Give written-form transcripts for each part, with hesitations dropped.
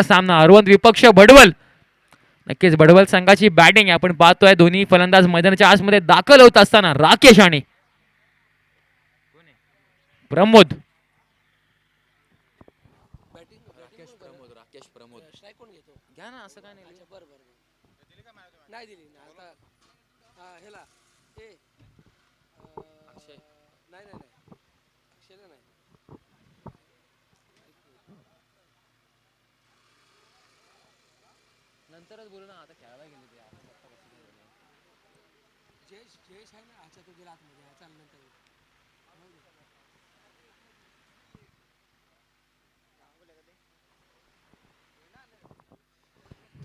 सामना अरवंत विपक्ष भडवल. नक्कीच भडवल संघाची बॅटिंग आपण पाहतोय. दोन्ही फलंदाज मैदानाच्या आतमध्ये दाखल होत असताना राकेश आणि प्रमोद. घ्या ना, असं काय नाही. नाही दिली ना आता ह्याला ए अक्षय नाही नाही नाही अक्षयला नाही. नंतरच बोलू ना, आता खेळायला गेले ते. जयेश जयेश आहे ना, अच्छा तो गेला आतमध्ये. चाल नंतर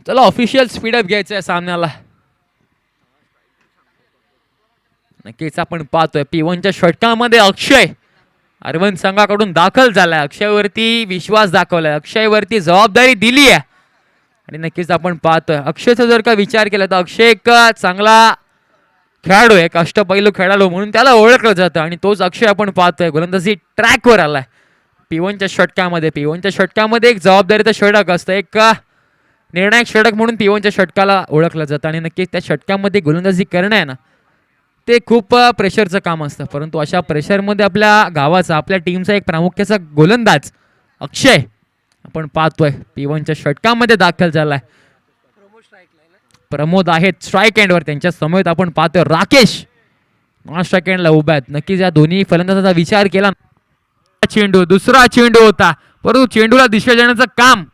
चला ऑफिशियल स्पीडअप घ्यायचं आहे सामन्याला. नक्कीच आपण पाहतोय P1च्या षटकामध्ये अक्षय अरविंद संघाकडून दाखल झालाय. अक्षयवरती विश्वास दाखवलाय, अक्षयवरती जबाबदारी दिली आहे. आणि नक्कीच आपण पाहतोय अक्षयचा जर का विचार केला तर अक्षय एक चांगला खेळाडू आहे, एक अष्टपैलू खेळाडू म्हणून त्याला ओळखलं जातं. आणि तोच अक्षय आपण पाहतोय गोलंदाजी ट्रॅकवर आलाय P1च्या षटकामध्ये. P1च्या षटकामध्ये एक जबाबदारीचं षटक असतं, एक निर्णायक षटक म्हणून P1च्या षटकाला ओळखलं जातं. आणि नक्कीच त्या षटकामध्ये गोलंदाजी करणं आहे ना, ते खूप प्रेशरचं काम असतं. परंतु अशा प्रेशरमध्ये आपल्या गावाचा, आपल्या टीमचा एक प्रामुख्याचा गोलंदाज अक्षय आपण पाहतोय P1च्या षटकामध्ये दाखल झालाय. प्रमोद आहेत स्ट्राईक एंडवर, त्यांच्या समेत आपण पाहतोय राकेश नॉन स्ट्राईक एंडला उभा आहेत. नक्कीच या दोन्ही फलंदाजाचा विचार केला. चेंडू, दुसरा चेंडू होता, परंतु चेंडूला दिशा देण्याचं काम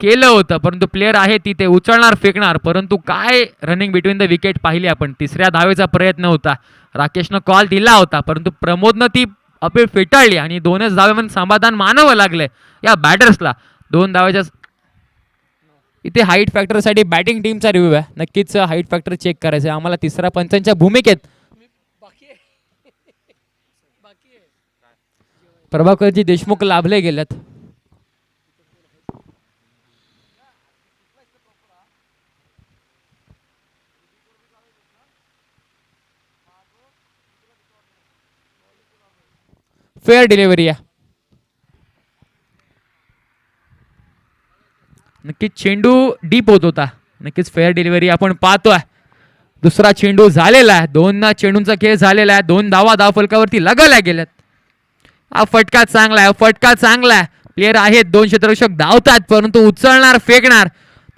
केलं होतं. परंतु प्लेयर आहे तिथे उचलणार, फेकणार. परंतु काय रनिंग बिटवीन द विकेट पाहिली आपण. तिसऱ्या धावेचा प्रयत्न होता, राकेशनं कॉल दिला होता, परंतु प्रमोदनं ती अपील फेटाळली आणि 2च धावेमध्ये समाधान मानावं लागलंय या बॅटर्सला. 2 धावेच्या इथे हाईट फॅक्टरसाठी बॅटिंग टीमचा रिव्ह्यू आहे. नक्कीच हाईट फॅक्टर चेक करायचं आहे आम्हाला. तिसऱ्या पंचांच्या भूमिकेत प्रभाकरजी देशमुख लाभले गेल्यात. फेअर डिलिव्हरी आहे. नक्कीच चेंडू डीप होत होता. नक्कीच फेअर डिलिव्हरी आपण पाहतोय. दुसरा चेंडू झालेला आहे. 2 चेंडूंचा खेळ झालेला आहे. 2 धावा धावफलकावरती लगावल्या गेल्यात. हा फटका चांगला आहे, फटका चांगला आहे. प्लेयर आहेत, 2 क्षेत्ररक्षक धावतात, परंतु उचलणार, फेकणार.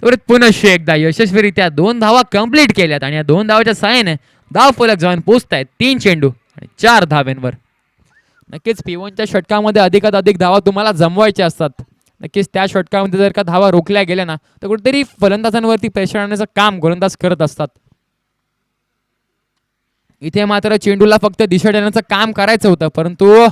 त्वरित पुनश्च एकदा यशस्वीरित्या 2 धावा कंप्लीट केल्यात. आणि या 2 धावाच्या सहाय्याने धावफलक जाऊन पोहोचतायत 3 चेंडू आणि 4 धाव्यांवर. नक्कीच P1च्या षटकामध्ये अधिकात अधिक धावा तुम्हाला जमवायच्या असतात. नक्कीच त्या षटकामध्ये जर का धावा रोखल्या गेल्या ना, तर कुठेतरी फलंदाजांवरती प्रेशर आणण्याचं काम गोलंदाज करत असतात. इथे मात्र चेंडूला फक्त दिशा देण्याचं काम करायचं होतं, परंतु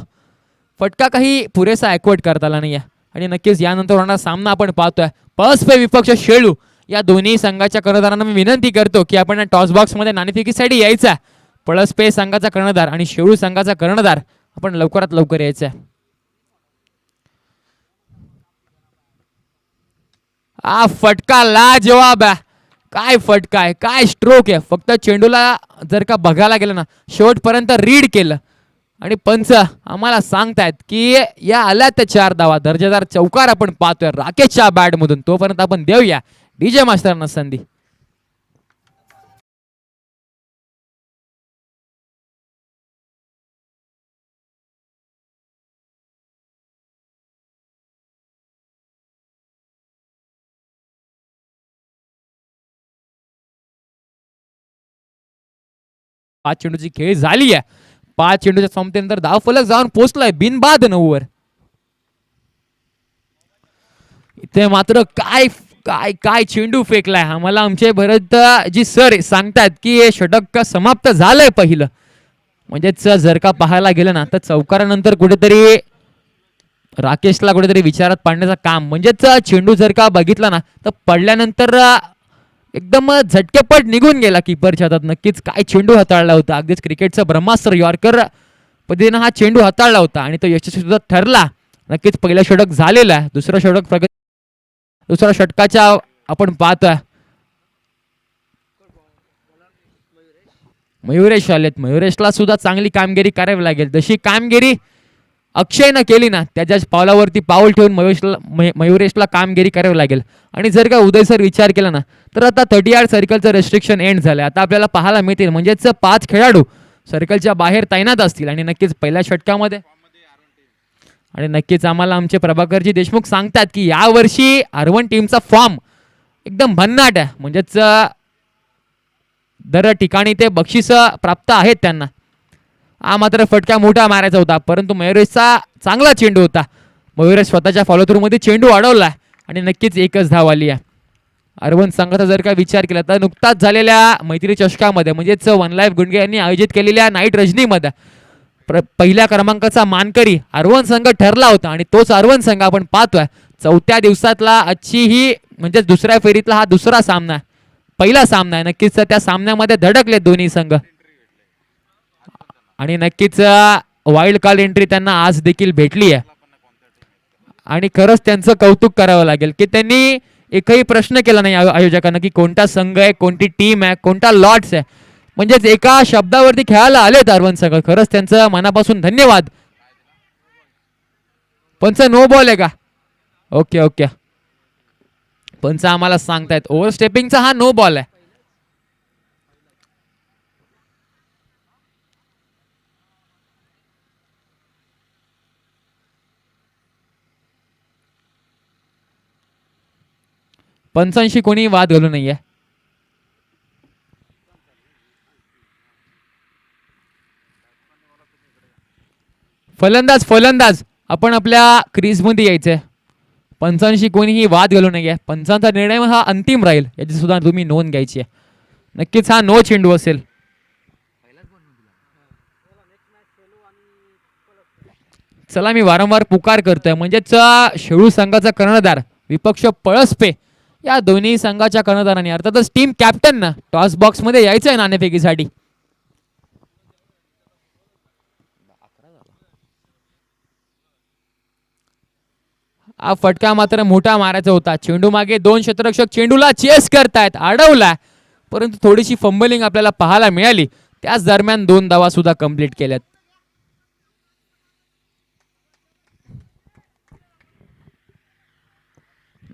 फटका काही पुरेसा ॲक्युरेट करता आला नाही आहे. आणि नक्कीच यानंतर होणारा सामना आपण पाहतोय पळसपे विपक्ष शेळू. या दोन्ही संघाच्या कर्णधारांना मी विनंती करतो की आपण टॉस बॉक्समध्ये नाणेफेकीसाठी यायचा. पळसपे संघाचा कर्णधार आणि शेळू संघाचा कर्णधार आपण लवकरात लवकर यायचं आहे. हा फटका लाजवाब आहे. काय फटका आहे, काय स्ट्रोक आहे. फक्त चेंडूला जर का बघायला गेलं ना, शेवटपर्यंत रीड केलं आणि पंच आम्हाला सांगतायत की या आल्या त्या 4 धावा. दर्जेदार चौकार आपण पाहतोय राकेशच्या बॅटमधून. तोपर्यंत आपण देऊया डीजे मास्टरांना संधी. पाच चेंडूची खेळ झाली आहे. 5 चेंडूच्या संपतेनंतर धावफलक जाऊन पोहोचलाय बिनबाद 9 वर. इथे मात्र काय काय काय चेंडू फेकलाय. आम्हाला आमचे भरत जी सर सांगतात की हे षटक समाप्त झालंय पहिलं. म्हणजेच जर का पाहायला गेलं ना, तर चौकारानंतर कुठेतरी राकेशला कुठेतरी विचारात पाडण्याचं काम. म्हणजेच चेंडू जर का बघितला ना, तर पडल्यानंतर एकदम झटकेपट निघून गेला कीपरच्या हातात. नक्कीच काय चेंडू हाताळला होता. अगदीच क्रिकेटचा ब्रह्मास्त्र यॉर्कर पद्धतीनं हा चेंडू हाताळला होता आणि तो यशस्वी सुद्धा ठरला. नक्कीच पहिलं षटक झालेलं आहे. दुसरं षटक दुसऱ्या षटकाच्या आपण पाहतोय मयुरेश आलेत. मयुरेशला सुद्धा चांगली कामगिरी करावी लागेल. जशी कामगिरी अक्षयनं केली ना त्याच्या पावलावरती पाऊल ठेवून मयुरेशला कामगिरी करावी लागेल. आणि जर का उदय सर विचार केला ना तर आता 30 सर्कलचं रेस्ट्रिक्शन एंड झालं. आता आपल्याला पाहायला मिळतील म्हणजेच 5 खेळाडू सर्कलच्या बाहेर तैनात असतील. आणि नक्कीच पहिल्या षटकामध्ये आणि नक्कीच आम्हाला आमचे प्रभाकरजी देशमुख सांगतात की यावर्षी R1 टीमचा फॉर्म एकदम भन्नाट आहे. म्हणजेच दर ठिकाणी ते बक्षीस प्राप्त आहेत त्यांना. हा मात्र फटका मोठा मारायचा होता परंतु मयुरेशचा चांगला चेंडू होता. मयुरेश स्वतःच्या फॉलो थ्रू मध्ये चेंडू अडवला आणि नक्कीच एकच धाव आली आहे. R1 संघाचा जर का विचार केला तर नुकताच झालेल्या मैत्री चषकामध्ये म्हणजेच वन लाईफ गुंडगे यांनी आयोजित केलेल्या नाईट रजनीमध्ये पहिल्या क्रमांकाचा मानकरी R1 संघ ठरला होता. आणि तोच R1 संघ आपण पाहतोय 4थ्या दिवसातला आजची ही म्हणजे दुसऱ्या फेरीतला हा दुसरा सामना आहे. पहिला सामना आहे. नक्कीच त्या सामन्यामध्ये धडकले दोन्ही संघ आणि नक्कीच वाईल्ड कार्ड एंट्री त्यांना आज देखील भेटली आहे. आणि खरंच त्यांचं कौतुक करावं लागेल की त्यांनी एकही प्रश्न केला नाही आयोजकांना की कोणता संघ आहे, कोणती टीम आहे, कोणता लॉट्स आहे. म्हणजेच एका शब्दावरती खेळायला आलेत R1 संघ. खरंच त्यांचं मनापासून धन्यवाद. पंच नो बॉल आहे का? Okay okay. पंच आम्हाला सांगतायत ओव्हर स्टेपिंगचा हा नो बॉल आहे. पंचांशी कोणी वाद घालू नाहीये. फलंदाज फलंदाज आपण आपल्या क्रीजमध्ये यायचंय. पंचांशी कोणीही वाद घालू नये. पंचांचा निर्णय हा अंतिम राहील याची सुद्धा तुम्ही नोंद घ्यायची आहे. नक्कीच हा नो चेंडू असेल. चला मी वारंवार पुकार करतोय म्हणजेच शेळू संघाचा कर्णधार विपक्ष पळसपे या दोन्ही संघाच्या कर्णधारांनी अर्थातच टीम कॅप्टन ना टॉस बॉक्स मध्ये यायचंय नाणेफेकीसाठी. हा फटका मात्र मोठा मारायचा होता. चेंडू मागे 2 क्षेत्ररक्षक चेंडूला चेस करतायत. अडवला परंतु थोडीशी फंबलिंग आपल्याला पाहायला मिळाली. त्याच दरम्यान 2 धावा सुद्धा कंप्लीट केल्यात.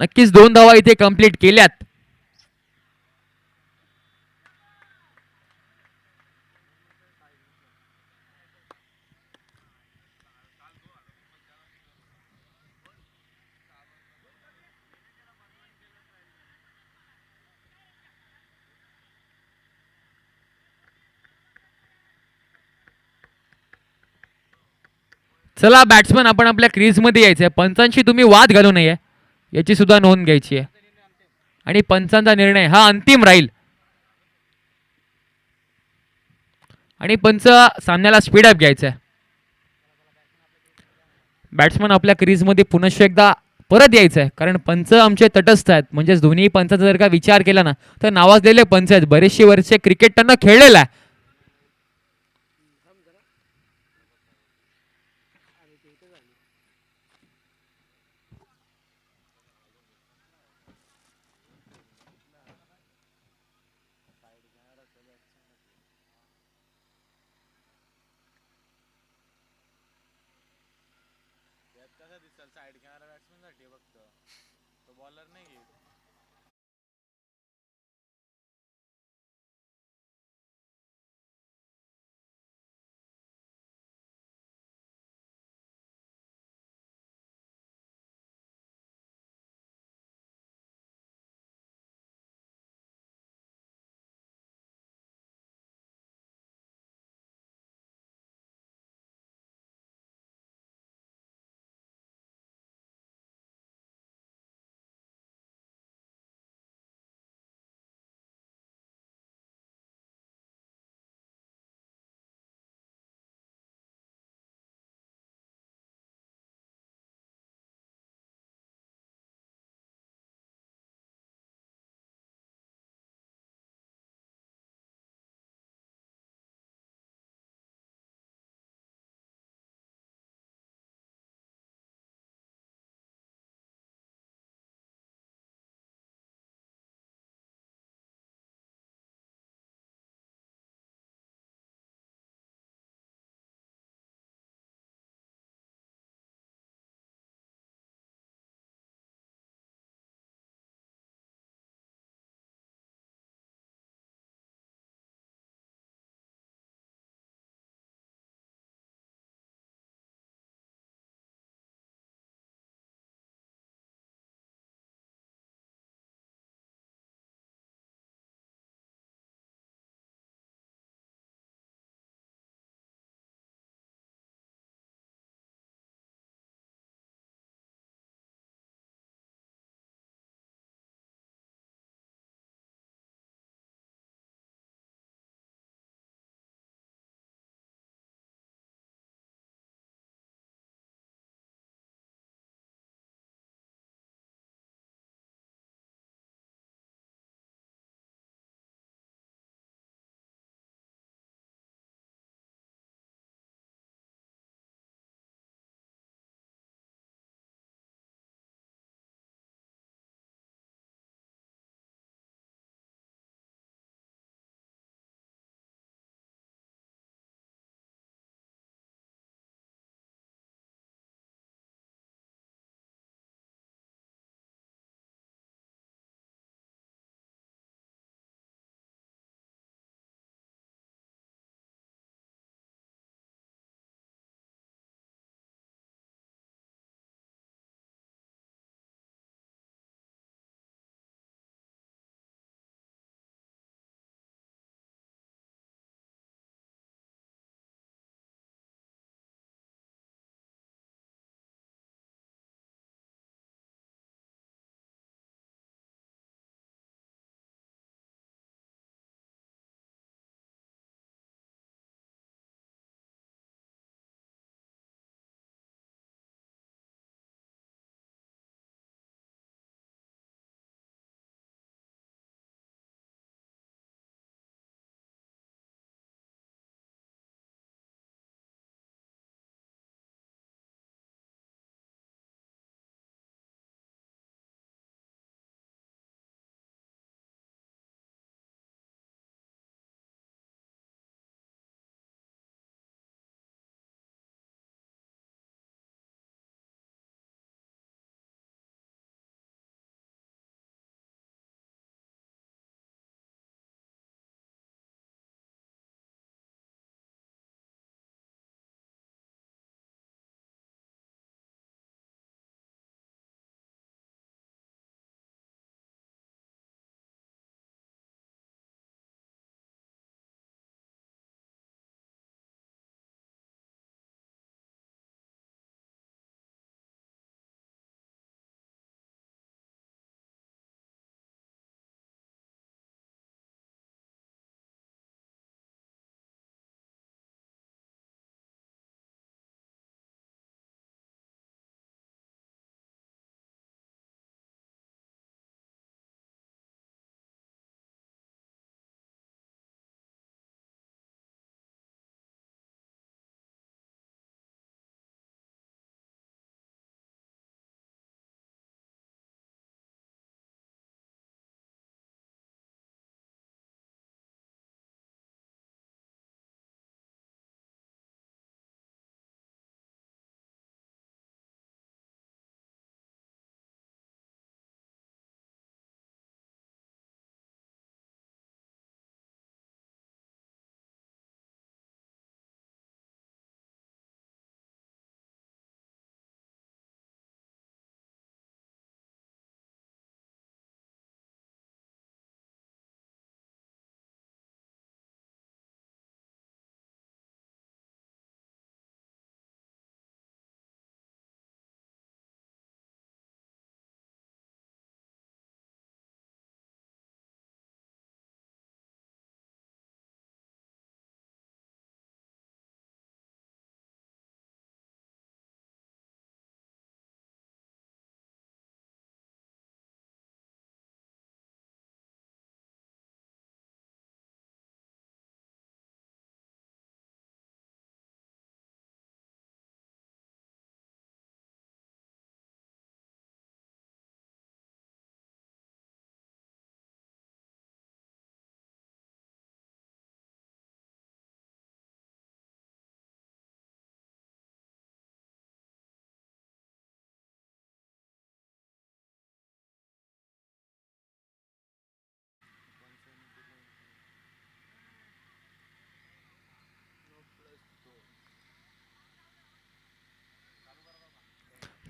नक्कीच 2 धावा इथे कंप्लीट केल्यात. चला बॅट्समन आपण आपल्या क्रीजमध्ये यायचंय. पंचांशी तुम्ही वाद घालू नये याची सुद्धा नोंद घ्यायची आहे. आणि पंचांचा निर्णय हा अंतिम राहील. आणि पंच सामन्याला स्पीडअप घ्यायचा आहे. बॅट्समन आपल्या क्रीजमध्ये पुनश्च एकदा परत यायचं आहे कारण पंच आमचे तटस्थ आहेत. म्हणजेच दोन्ही पंचाचा जर का विचार केला ना तर नावाजलेले पंच आहेत. बरेचसे वर्षे क्रिकेट त्यांना खेळलेलं आहे. साईड घेणारा बॅट्समन साठी फक्त तो बॉलर नाही.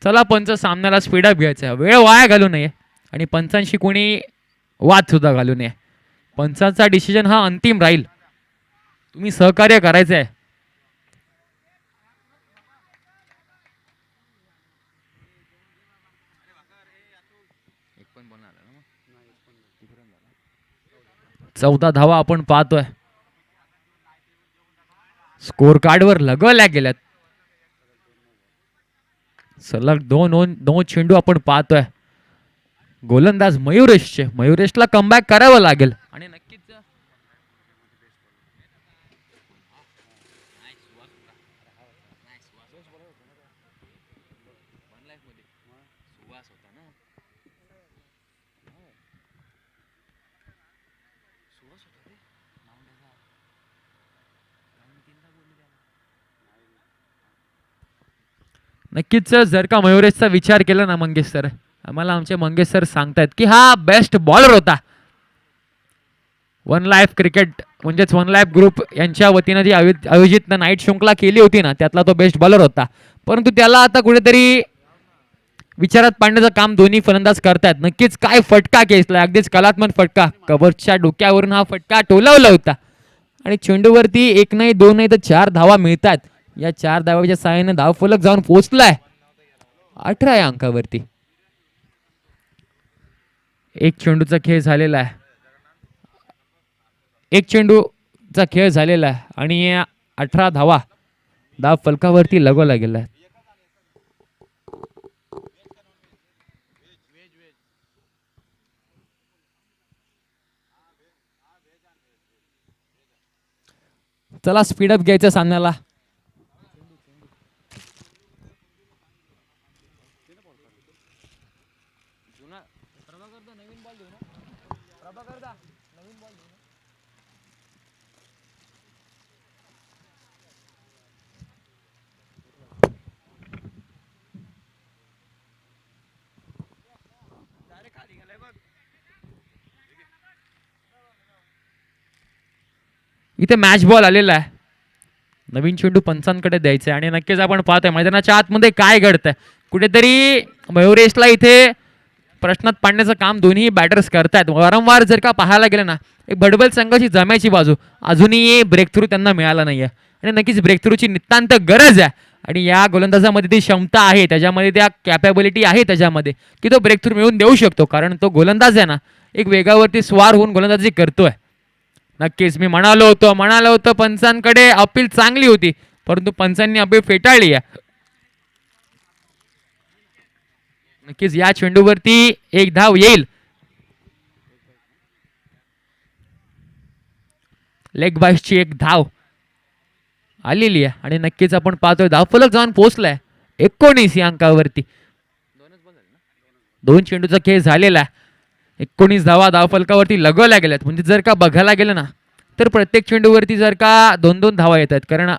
चला पंच सामन्याला स्पीडअप घ्यायचा, वेळ वाया घालू नये आणि पंचांशी कोणी वाद सुद्धा घालू नये. पंचांचा डिसिजन हा अंतिम राहील. तुम्ही सहकार्य करायचं आहे. चौदा धावा आपण पाहतोय. स्कोर कार्डवर लगवल्या गेल्यात. सलग दोन चेंडू आपण पाहतोय. गोलंदाज मयुरेशला कमबॅक करावं लागेल आणि नक्कीच नक्कीच जर का मयुरेशचा विचार केला ना मंगेश सर, आम्हाला आमचे मंगेश सर सांगतायत की हा बेस्ट बॉलर होता. वन लाईफ क्रिकेट म्हणजेच वन लाईफ ग्रुप यांच्या वतीनं जी आयोजित नाईट शृंखला केली होती ना, त्यातला तो बेस्ट बॉलर होता. परंतु त्याला आता कुठेतरी विचारात पाडण्याचं काम दोन्ही फलंदाज करतायत. नक्कीच काय फटका खेचला, अगदीच कलात्मक फटका. कव्हरच्या डोक्यावरून हा फटका टोलावला होता आणि चेंडूवरती एक नाही दोन नाही तर 4 धावा मिळतात. या 4 धावाच्या सहाय्याने धावफलक जाऊन पोहोचलाय 18 या अंकावरती. एक चेंडूचा खेळ झालेला आहे. एक चेंडूचा खेळ झालेला आहे आणि 18 धावा धाव फलकावरती लगवला गेला. चला स्पीडअप घ्यायचं सामन्याला. इथे मॅच बॉल आलेला आहे. नवीन चेंडू पंचांकडे द्यायचा आणि नक्कीच आपण पाहतोय मैदानाच्या आतमध्ये काय घडतंय. कुठेतरी मयुरेशला इथे प्रश्नात पाडण्याचं काम दोन्ही बॅटर्स करतायत. वारंवार जर का पाहायला गेलं ना, एक भडबल संघाची जमायची बाजू अजूनही ब्रेक थ्रू त्यांना मिळाला नाहीये आणि नक्कीच ब्रेक थ्रूची नितांत गरज आहे. आणि या गोलंदाजामध्ये ती क्षमता आहे, त्याच्यामध्ये त्या कॅपेबिलिटी आहे त्याच्यामध्ये की तो ब्रेक थ्रू मिळवून देऊ शकतो. कारण तो गोलंदाज आहे ना, एक वेगावरती स्वार होऊन गोलंदाजी करतोय. नक्कीच मी म्हणालो होतो पंचांकडे अपील चांगली होती, परंतु पंचांनी अपील फेटाळली आहे. नक्कीच या चेंडूवरती एक धाव येईल. लेग बाईसची एक धाव आलेली आहे आणि नक्कीच आपण पाहतोय धावफलक जाऊन पोहोचलाय 19 या अंकावरती. 2 चेंडूचा खेळ झालेला आहे. 19 धावा धावफलकावरती लगवल्या गेल्यात. म्हणजे जर का बघायला गेलं ना, तर प्रत्येक चेंडूवरती जर का 2-2 धावा येतात. कारण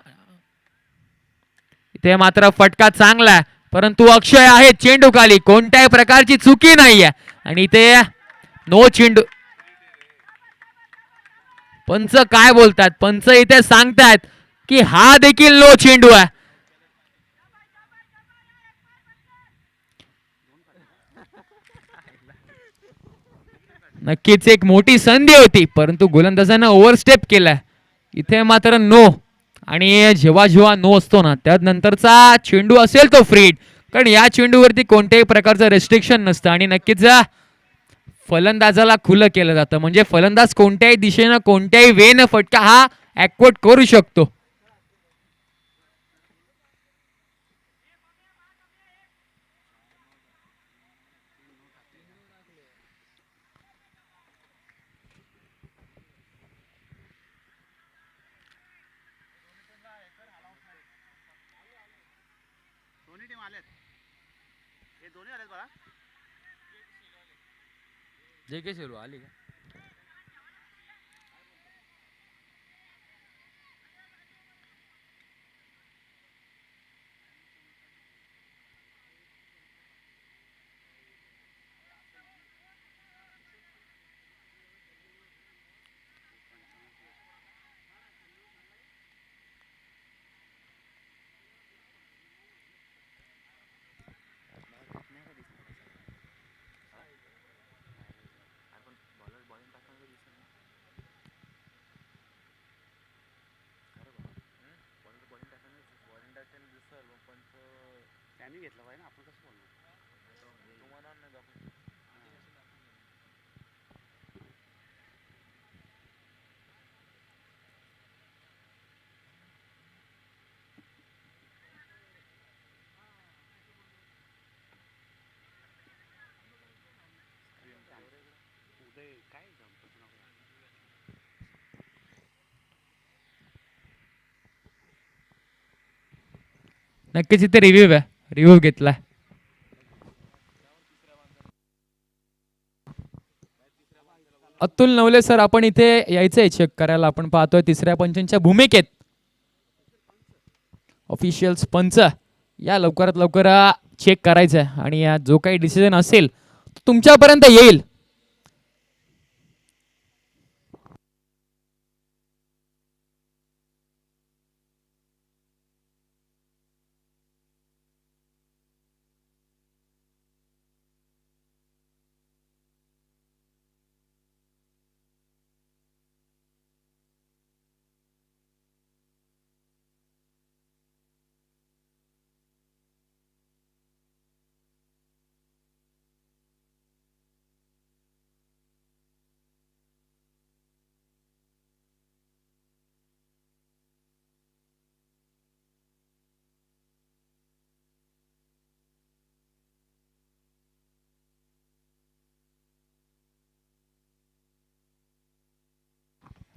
इथे मात्र फटका चांगला आहे, परंतु अक्षय आहे चेंडू खाली, कोणत्याही प्रकारची चुकी नाहीये आणि इथे नो चेंडू. पंच काय बोलतात, पंच इथे सांगतात की हा देखील नो चेंडू आहे. नक्कीच एक मोठी संधी होती, परंतु गोलंदाजानं ओव्हरस्टेप केलाय. इथे मात्र नो. आणि जेव्हा जेव्हा नो असतो ना, त्यानंतरचा चेंडू असेल तो फ्री हिट. कारण या चेंडूवरती कोणत्याही प्रकारचं रेस्ट्रिक्शन नसतं आणि नक्कीच फलंदाजाला खुलं केलं जातं. म्हणजे फलंदाज कोणत्याही दिशेनं कोणत्याही वेनं फटका हा ॲक्वट करू शकतो. जे के सुरू आली का? घेतलं पाहिजे ना आपण कसं बोलणार तुम्हाला नाही दाखवू. उदय काय जमतं नाव नक्कीच इथे रिव्ह्यू आहे, रिव्ह्यू घेतलाय. अतुल नवले सर, आपण इथे यायचंय चेक करायला. आपण पाहतोय तिसऱ्या पंचांच्या भूमिकेत ऑफिशियल्स पंच या लवकरात लवकर चेक करायचं आहे आणि जो काही डिसिजन असेल तो तुमच्यापर्यंत येईल.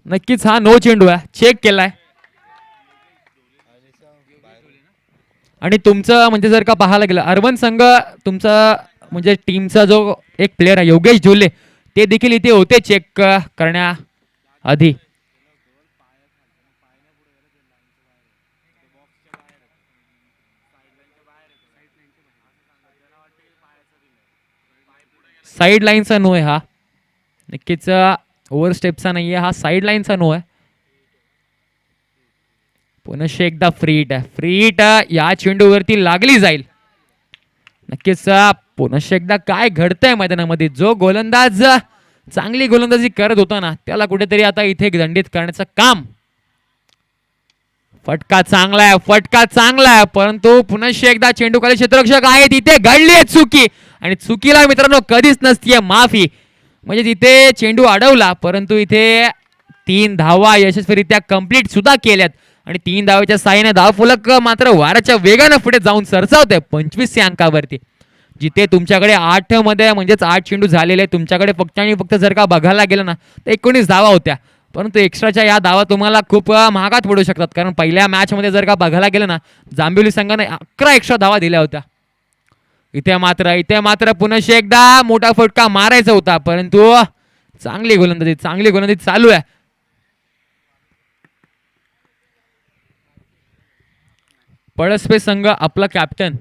नक्कीच हा नो चेंडू आहे, चेक केलाय. आणि तुमचं म्हणजे जर का पाहायला गेलं अर्बन संघ तुमचा म्हणजे टीमचा जो एक प्लेअर आहे योगेश झोले ते देखील इथे होते चेक करण्याआधी. साईड लाईनचा नो आहे हा, नक्कीच ओव्हर स्टेपचा नाहीये हा, साईड लाईनचा नो आहे. पुनश्च एकदा फ्रीट आहे, फ्रीट या चेंडूवरती लागली जाईल. नक्कीच पुनश्च एकदा काय घडतंय मैदानामध्ये, जो गोलंदाज चांगली गोलंदाजी करत होता ना त्याला कुठेतरी आता इथे दंडित करण्याचं काम. फटका चांगला आहे, फटका चांगला आहे, परंतु पुनश्च एकदा चेंडूखाली क्षेत्ररक्षक आहेत, इथे घडली आहे चुकी. आणि चुकीला मित्रांनो कधीच नसतीये माफी. म्हणजे तिथे चेंडू अडवला परंतु इथे 3 धावा यशस्वीरित्या कंप्लीट सुद्धा केल्यात आणि 3 धावेच्या साहाय्याने धावफलक मात्र वाऱ्याच्या वेगाने पुढे जाऊन सरसावते 25 अंकावरती. जिथे तुमच्याकडे 8 मध्ये म्हणजेच 8 चेंडू झालेले तुमच्याकडे फक्त आणि फक्त जर का बघायला गेलं ना तर 19 धावा होत्या, परंतु एक्स्ट्राच्या या धावा तुम्हाला खूप महागात पडू शकतात. कारण पहिल्या मॅच मध्ये जर का बघायला गेलं ना जांभिवली संघाने 11 एक्स्ट्रा धावा दिल्या होत्या. इथे मात्र पुनश्च एकदा मोठा फटका मारायचा होता, परंतु चांगली गोलंदाजी चालू आहे. पळसपे संघ आपला कॅप्टन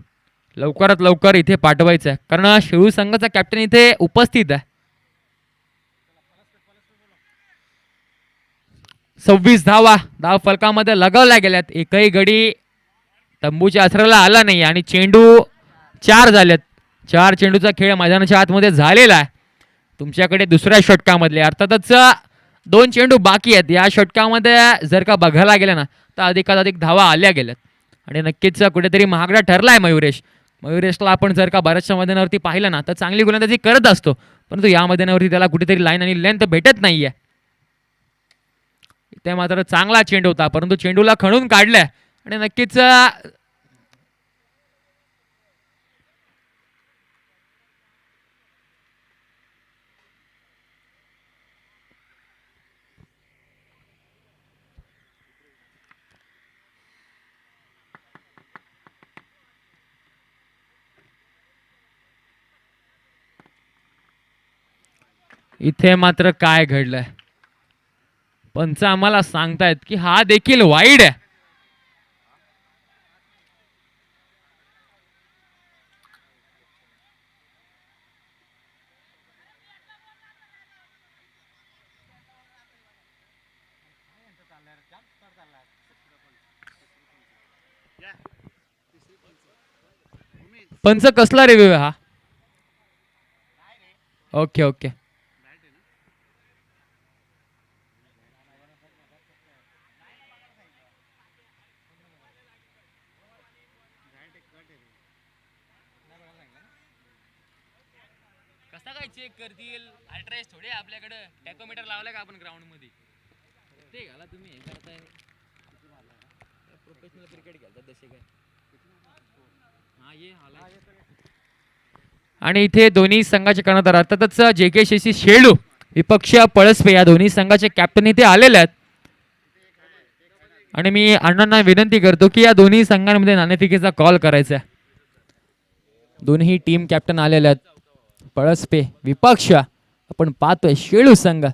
लवकरात लवकर इथे पाठवायचा आहे, कारण शिळू संघाचा कॅप्टन इथे उपस्थित आहे. 26 धावा धाव फलकामध्ये लगावल्या गेल्यात, एकही गडी तंबूच्या आसराला आला नाही आणि चेंडू 4 झालेत. 4 चेंडूचा खेळ मैदानाच्या आतमध्ये झालेला आहे. तुमच्याकडे दुसऱ्या षटकामधले अर्थातच 2 चेंडू बाकी आहेत. या षटकामध्ये जर का बघायला गेलं ना तर अधिकात अधिक धावा आल्या गेल्यात आणि नक्कीच कुठेतरी महागडा ठरलाय मयुरेशला. आपण जर का बऱ्याचशा मैदानावरती पाहिलं ना तर चांगली गोलंदाजी करत असतो, परंतु या मैदानावरती त्याला कुठेतरी लाईन आणि लेंथ भेटत नाहीये. इथे मात्र चांगला चेंडू होता परंतु चेंडूला खणून काढलाय आणि नक्कीच इथे मात्र काय घडलंय, पंच आम्हाला सांगतायत की हा देखील वाईड आहे. पंच कसला रिव्ह्यू आहे हा? Okay okay. चेक करतील अल्ट्रास थोडे आपल्याकडे टॅकोमीटर लावलाय का आपण ग्राउंड मध्ये ते घाला तुम्ही हे करताय प्रोफेशनल क्रिकेट खेळतात तसे काय हा ये हाला आणि इथे दोन्ही संघाचे कर्णधार अर्थातच JKCC शेळू विपक्षीय पळसपे या दोन्ही संघाचे कॅप्टन इथे आलेले आहेत आणि मी अण्णांना विनंती करतो की या दोन्ही संघांमध्ये नाणेफेकीचा कॉल करायचा आहे दोन्ही टीम कॅप्टन आलेले आहेत पळसपे विपक्ष आपण पाहतोय शेळू संघ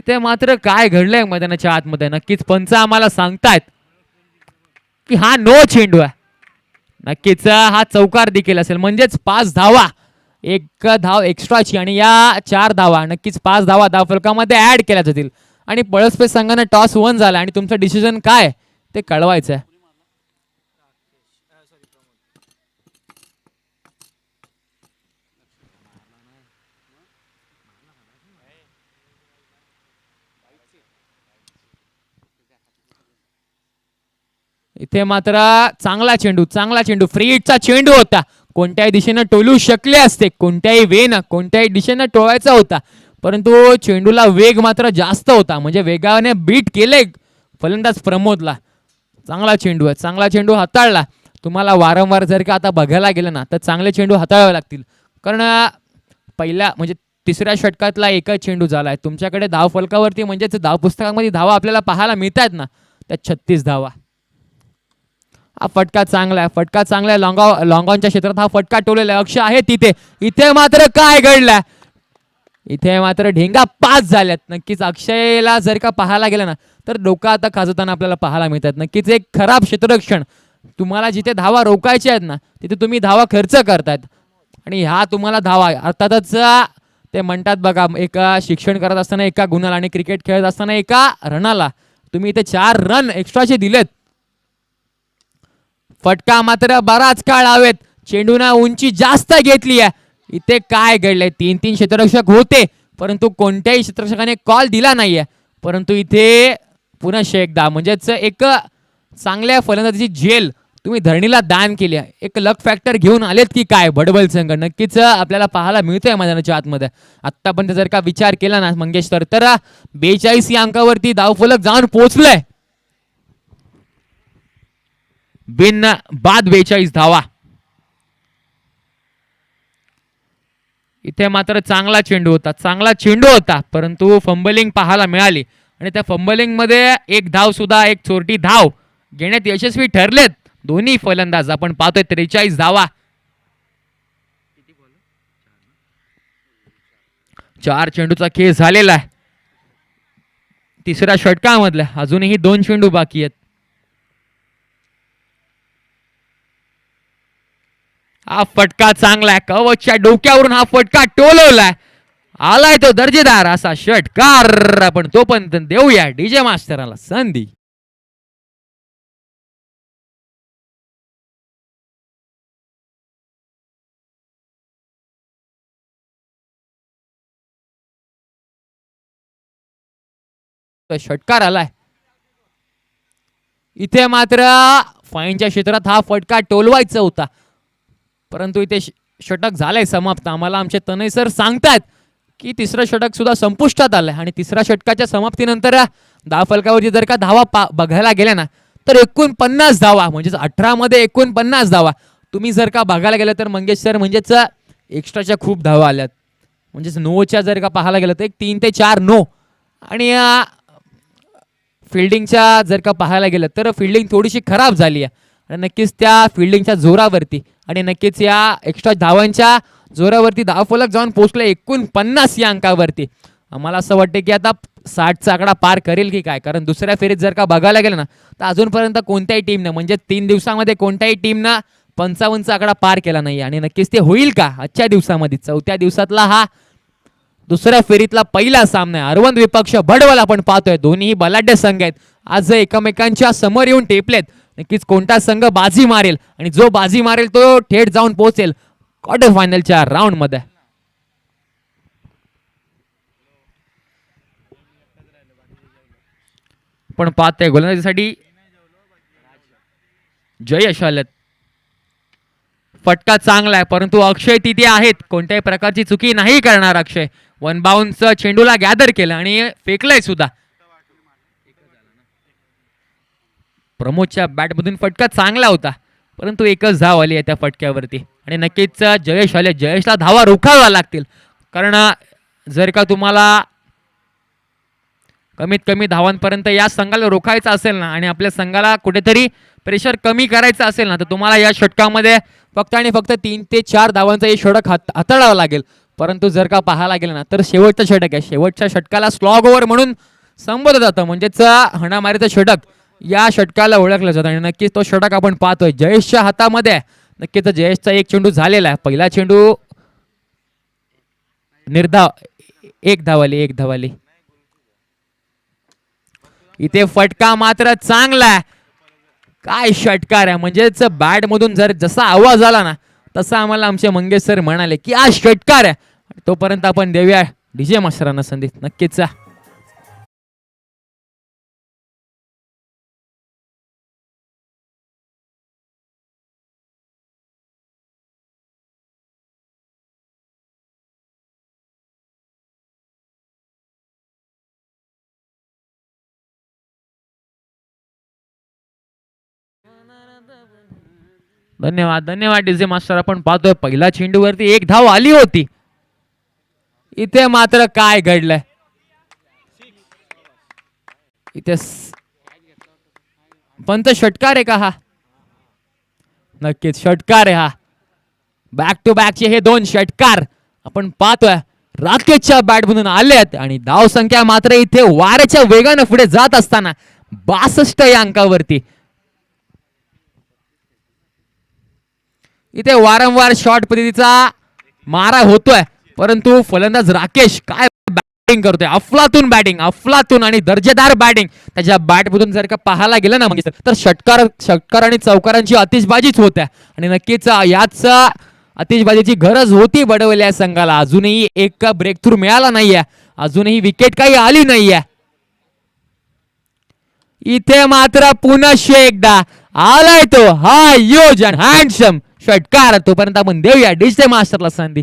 ते मात्र काय घडलंय मैदानाच्या आतमध्ये नक्कीच पंच आम्हाला सांगतायत की हा नो चेंडू आहे नक्कीच हा चौकार देखील असेल म्हणजेच 5 धावा एक धाव एक्स्ट्राची आणि या 4 धावा नक्कीच 5 धावा धावफलकामध्ये ऍड केल्या जातील आणि पळसपे संघाने टॉस 1 झाला आणि तुमचं डिसिजन काय ते कळवायचं आहे इथे मात्र चांगला चेंडू फ्री हिटचा चेंडू होता कोणत्याही दिशेने टोलू शकले असते कोणत्याही वेन कोणत्याही दिशेने टोळायचा होता परंतु चेंडूला वेग मात्र जास्त होता म्हणजे वेगाने बीट केले फलंदाज प्रमोदला चांगला चेंडू हाताळला तुम्हाला वारंवार जर का आता बघायला गेलं ना तर चांगले चेंडू हाताळावे लागतील कारण पहिल्या म्हणजे तिसऱ्या षटकातला एकच चेंडू झालाय तुमच्याकडे धाव फलकावरती म्हणजेच धाव पुस्तकामध्ये धावा आपल्याला पाहायला मिळतात ना त्या 36 धावा हा फटका चांगला आहे लॉंगॉनच्या क्षेत्रात हा फटका टोलेला अक्ष आहे तिथे इथे मात्र काय घडलंय इथे मात्र ढेंगा 5 झाल्यात नक्कीच अक्षयला जर का पाहायला गेलं ना तर डोकं आता खाजवताना आपल्याला पाहायला मिळतात नक्कीच एक खराब क्षेत्ररक्षण तुम्हाला जिथे धावा रोखायच्या आहेत ना तिथे तुम्ही धावा खर्च करतायत आणि ह्या तुम्हाला धावा अर्थातच ते म्हणतात बघा एका शिक्षण करत असताना एका गुणाला आणि क्रिकेट खेळत असताना एका रनाला तुम्ही इथे 4 रन एक्स्ट्राचे दिलेत फटका मात्र बराच काळ हवेत चेंडूना उंची जास्त घेतली आहे इथे काय घडलंय 3-3 क्षेत्ररक्षक होते परंतु कोणत्याही क्षेत्ररक्षकाने कॉल दिला नाहीये परंतु इथे पुन्हा एकदा म्हणजेच एक चांगल्या फलंदाजीची झेल तुम्ही धरणीला दान केली आहे एक लक फॅक्टर घेऊन आलेत की काय बडबल संघ नक्कीच आपल्याला पाहायला मिळतोय मैदानाच्या आतमध्ये आतापर्यंत जर का विचार केला ना मंगेश तर 42 या अंकावरती धावफलक जाऊन पोहोचलंय बिन बाद 42 धावा इथे मात्र चांगला चेंडू होता परंतु फंबलिंग पाहायला मिळाली आणि त्या फंबलिंग मध्ये एक धाव सुद्धा एक चोरटी धाव घेण्यात यशस्वी ठरलेत दोन्ही फलंदाज आपण पाहतोय 43 धावा 4 चेंडूचा खेळ झालेला आहे तिसऱ्या षटकामधल्या अजूनही 2 चेंडू बाकी आहेत हा फटका चांगला आहे कवचच्या डोक्यावरून हा फटका टोलवलाय आलाय तो दर्जेदार असा षटकार आपण तो पण देऊया डीजे मास्टरला संधी षटकार आलाय इथे मात्र फाईनच्या क्षेत्रात हा फटका टोलवायचा होता परंतु इथे षटक झालंय समाप्त आम्हाला आमचे तनय सर सांगतात की तिसरं षटक सुद्धा संपुष्टात आलंय आणि तिसऱ्या षटकाच्या समाप्तीनंतर धावफलकावरती जर का धावा बघायला गेल्या ना तर 49 धावा म्हणजेच 18 मध्ये 49 धावा तुम्ही जर का बघायला गेलं तर मंगेश सर म्हणजेच एक्स्ट्राच्या खूप धावा आल्यात म्हणजेच नोच्या जर का पाहायला गेलं तर 3 ते 4 नो आणि फिल्डिंगच्या जर का पाहायला गेलं तर फिल्डिंग थोडीशी खराब झाली आहे आणि नक्कीच त्या फिल्डिंगच्या जोरावरती आणि नक्कीच या एक्स्ट्रा धावांच्या जोरावरती धावफलक जाऊन पोहोचले 49 या अंकावरती आम्हाला असं वाटतं की आता 60चा आकडा पार करेल की काय कारण दुसऱ्या फेरीत जर का बघायला गेलं ना तर अजूनपर्यंत कोणत्याही टीमनं म्हणजे 3 दिवसामध्ये कोणत्याही टीमनं 55चा आकडा पार केला नाही आणि नक्कीच ते होईल का आजच्या दिवसामध्ये 4थ्या दिवसातला हा दुसऱ्या फेरीतला पहिला सामना आहे. अरविंद विपक्ष भडवल आपण पाहतोय. दोन्ही बलाढ्य संघ आहेत. आज एकमेकांच्या समोर येऊन टेपलेत. नक्कीच कोणता संघ बाजी मारेल आणि जो बाजी मारेल तो थेट जाऊन पोहोचेल क्वार्टर फायनलच्या राऊंड मध्ये. पण पाहतोय गोलंदाजीसाठी जयेश आलेत. फटका चांगला आहे परंतु अक्षय तिथे आहेत. कोणत्याही प्रकारची चुकी नाही करणार अक्षय. वन बाउन्स चेंडूला गॅदर केलं आणि फेकलंय सुद्धा. प्रमोदच्या बॅटमधून फटका चांगला होता परंतु एकच धाव आली आहे त्या फटक्यावरती आणि नक्कीच जयेश आले. जयेशला धावा रोखाव्या लागतील कारण जर का तुम्हाला कमीत कमी धावांपर्यंत या संघाला रोखायचं असेल ना आणि आपल्या संघाला कुठेतरी प्रेशर कमी करायचं असेल ना तर तुम्हाला या षटकामध्ये फक्त आणि फक्त 3 ते 4 धावांचा हे षटक हाताळावं लागेल. परंतु जर का पाहायला गेलं ना तर शेवटचं षटक आहे. शेवटच्या षटकाला स्लॉग ओव्हर म्हणून संबोधलं जातं म्हणजेच हाणामारीचं षटक या षटकाला ओळखलं जातं आणि नक्कीच तो षटक आपण पाहतोय जयेशच्या हातामध्ये आहे. नक्कीच जयेशचा एक चेंडू झालेला आहे. पहिला चेंडू निर्धाव एक धावाली. इथे फटका मात्र चांगला आहे. काय षटकार आहे म्हणजेच बॅट मधून जर जसा आवाज आला ना तसा आम्हाला आमचे मंगेश सर म्हणाले की हा षटकार आहे. तोपर्यंत आपण देऊया डीजे मास्टरांना संधी. नक्कीच धन्यवाद डीजे मास्टर. आपण पाहतोय पहिला चेंडूवरती एक धाव आली होती. इथे मात्र काय घडलंय इथे पंत षटकार आहे का हा? नक्कीच षटकार आहे हा. बॅक टू बॅकचे हे 2 षटकार आपण पाहतोय राकेशच्या बॅटमधून आलेत आणि धाव संख्या मात्र इथे वाऱ्याच्या वेगाने पुढे जात असताना 62 या अंकावरती. इथे वारंवार शॉर्ट पद्धतीचा मारा होतोय परंतु फलंदाज राकेश काय बॅटिंग करतोय. अफलातून आणि दर्जेदार बॅटिंग त्याच्या बॅटमधून जर का पाहायला गेलं ना मग तर षटकार आणि चौकारांची आतिषबाजीच होत्या आणि नक्कीच याच आतिषबाजीची गरज होती बडवल्या या संघाला. अजूनही एक ब्रेक थ्रू मिळाला नाहीये. अजूनही विकेट काही आली नाहीये. इथे मात्र पुनश्च एकदा आलाय तो हा योजन हँडसम षटकार. तोपर्यंत आपण देऊया डीजे मास्टरला संधी.